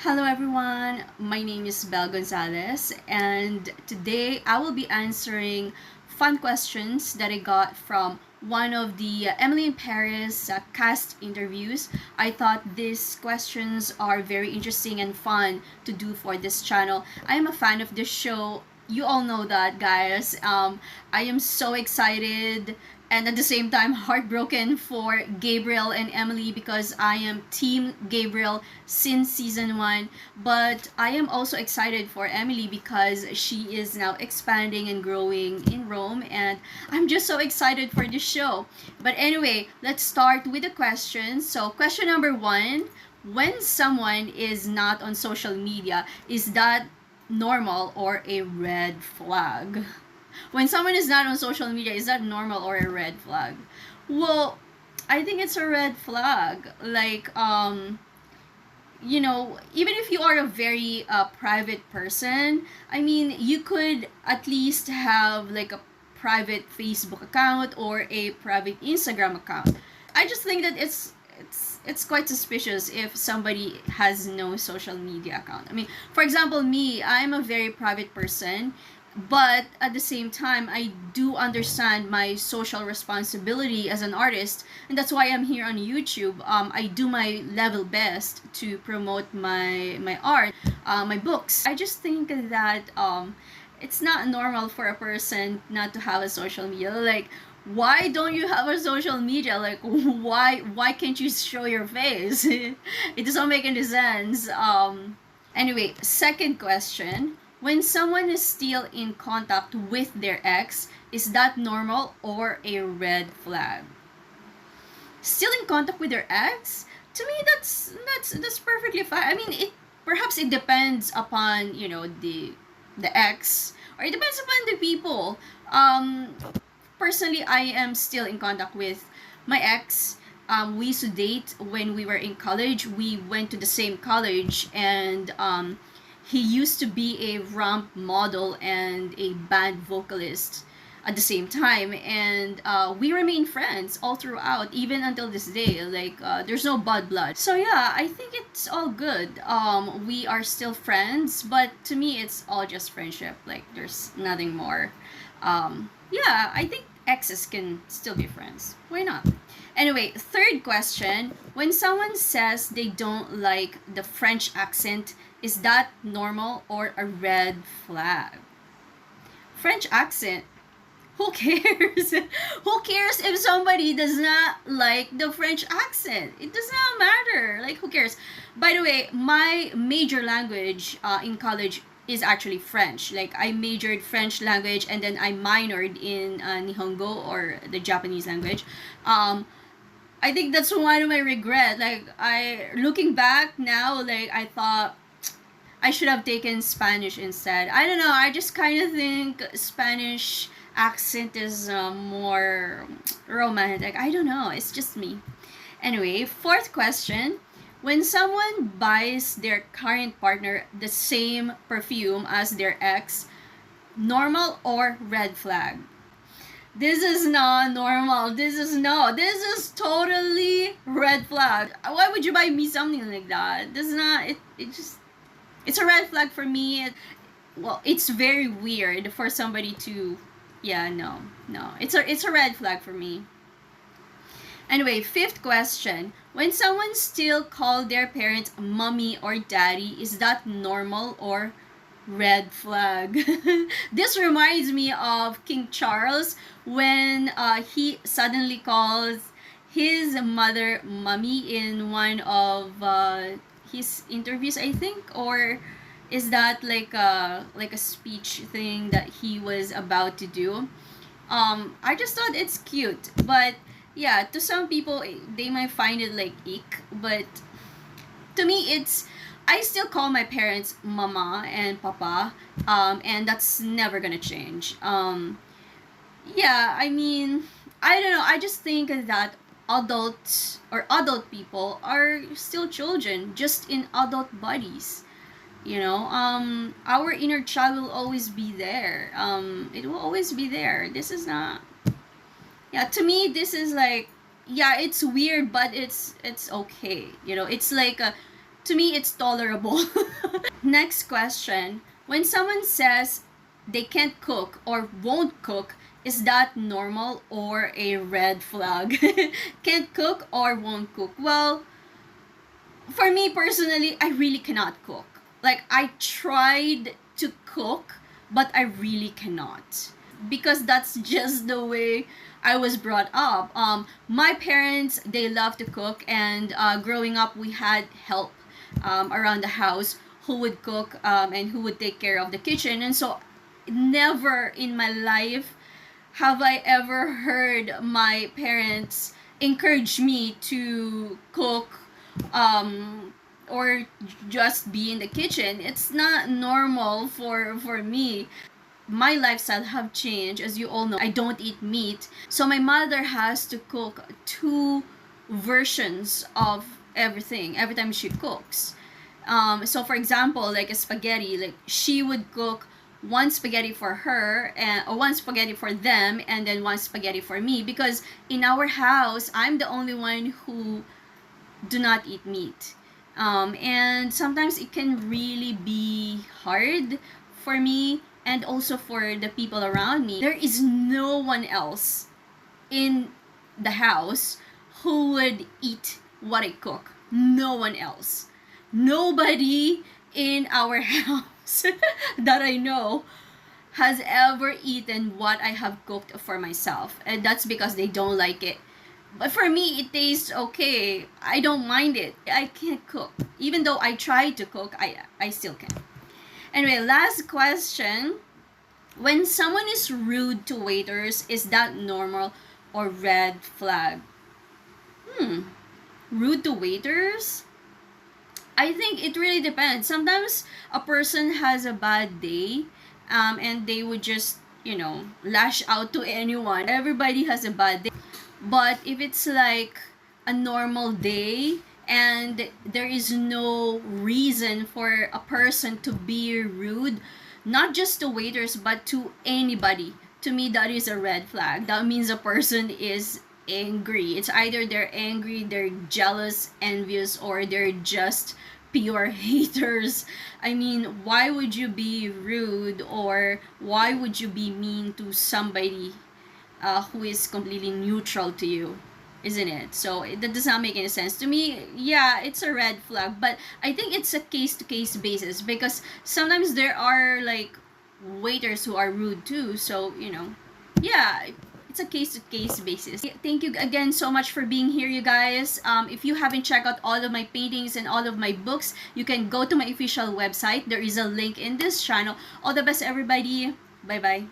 Hello everyone, my name is Belle Gonzales, and today I will be answering fun questions that I got from one of the Emily in Paris cast interviews. I thought these questions are very interesting and fun to do for this channel. I am a fan of this show. You all know that, guys. I am so excited and at the same time heartbroken for Gabriel and Emily because I am team Gabriel since season 1, but I am also excited for Emily because she is now expanding and growing in Rome, and I'm just so excited for this show. But anyway, let's start with the questions. So question number 1, when someone is not on social media, is that normal or a red flag? When someone is not on social media, is that normal or a red flag? Well, I think it's a red flag. Even if you are a very private person, I mean, you could at least have like a private Facebook account or a private Instagram account. I just think that it's quite suspicious if somebody has no social media account. I mean, for example, me, I'm a very private person, but at the same time I do understand my social responsibility as an artist, and that's why I'm here on YouTube. I do my level best to promote my art, my books. I just think that it's not normal for a person not to have a social media. Like, why don't you have a social media? Like, why can't you show your face? It doesn't make any sense. Anyway, second question. When someone is still in contact with their ex, is that normal or a red flag? Still in contact with their ex? To me, that's perfectly fine. I mean, it depends upon the ex, or it depends upon the people. Personally, I am still in contact with my ex. We used to date when we were in college. We went to the same college, and he used to be a ramp model and a band vocalist at the same time, and we remain friends all throughout, even until this day. Like, there's no bad blood. So yeah, I think it's all good. We are still friends, but to me, it's all just friendship. Like, there's nothing more. Yeah, I think exes can still be friends. Why not? Anyway, third question. When someone says they don't like the French accent, is that normal or a red flag? French accent? Who cares? Who cares if somebody does not like the French accent? It does not matter. Like, who cares? By the way, my major language in college is actually French. Like, I majored French language and then I minored in Nihongo, or the Japanese language. I think that's one of my regret. Like, looking back now, like, I thought I should have taken Spanish instead. I don't know. I just kind of think Spanish accent is more romantic. I don't know. It's just me. Anyway, fourth question. When someone buys their current partner the same perfume as their ex, normal or red flag? This is not normal. This is totally red flag. Why would you buy me something like that? This is not, it's a red flag for me. Well, it's very weird for somebody to, yeah, no. It's a red flag for me. Anyway, fifth question. When someone still call their parents mommy or daddy, is that normal or red flag? This reminds me of King Charles when he suddenly calls his mother mommy in one of his interviews, I think. Or is that like a speech thing that he was about to do? I just thought it's cute, but yeah, to some people they might find it like ick, but to me it's, I still call my parents mama and papa, and that's never gonna change. Yeah, I mean, I don't know. I just think that adults or adult people are still children, just in adult bodies. Our inner child will always be there. It will always be there. This is not. Yeah, to me, this is like, yeah, it's weird, but it's okay. It's like To me, it's tolerable. Next question. When someone says they can't cook or won't cook, is that normal or a red flag? Can't cook or won't cook? Well, for me personally, I really cannot cook. Like, I tried to cook, but I really cannot. Because that's just the way I was brought up. My parents, they love to cook, and growing up, we had help around the house who would cook and who would take care of the kitchen. And so, never in my life have I ever heard my parents encourage me to cook or just be in the kitchen. It's not normal for me. My lifestyle have changed. As you all know, I don't eat meat, so my mother has to cook two versions of everything every time she cooks. So for example, like a spaghetti, like she would cook one spaghetti for her and or one spaghetti for them, and then one spaghetti for me, because in our house I'm the only one who do not eat meat. And sometimes it can really be hard for me and also for the people around me. There is no one else in the house who would eat what I cook. No one else. Nobody in our house that I know has ever eaten what I have cooked for myself. And that's because they don't like it. But for me, it tastes okay. I don't mind it. I can't cook. Even though I try to cook, I still can't. Anyway, last question. When someone is rude to waiters, is that normal or red flag? Rude to waiters? I think it really depends. Sometimes a person has a bad day, and they would just, lash out to anyone. Everybody has a bad day. But if it's like a normal day and there is no reason for a person to be rude, not just to waiters but to anybody, to me that is a red flag. That means a person is angry. It's either they're angry, they're jealous, envious, or they're just pure haters. I mean, why would you be rude or why would you be mean to somebody who is completely neutral to you, isn't it? So that does not make any sense to me. Yeah, it's a red flag, but I think it's a case to case basis, because sometimes there are like waiters who are rude too. So yeah, it's a case to case basis. Thank you again so much for being here, you guys. If you haven't checked out all of my paintings and all of my books, you can go to my official website. There is a link in this channel. All the best, everybody. Bye bye.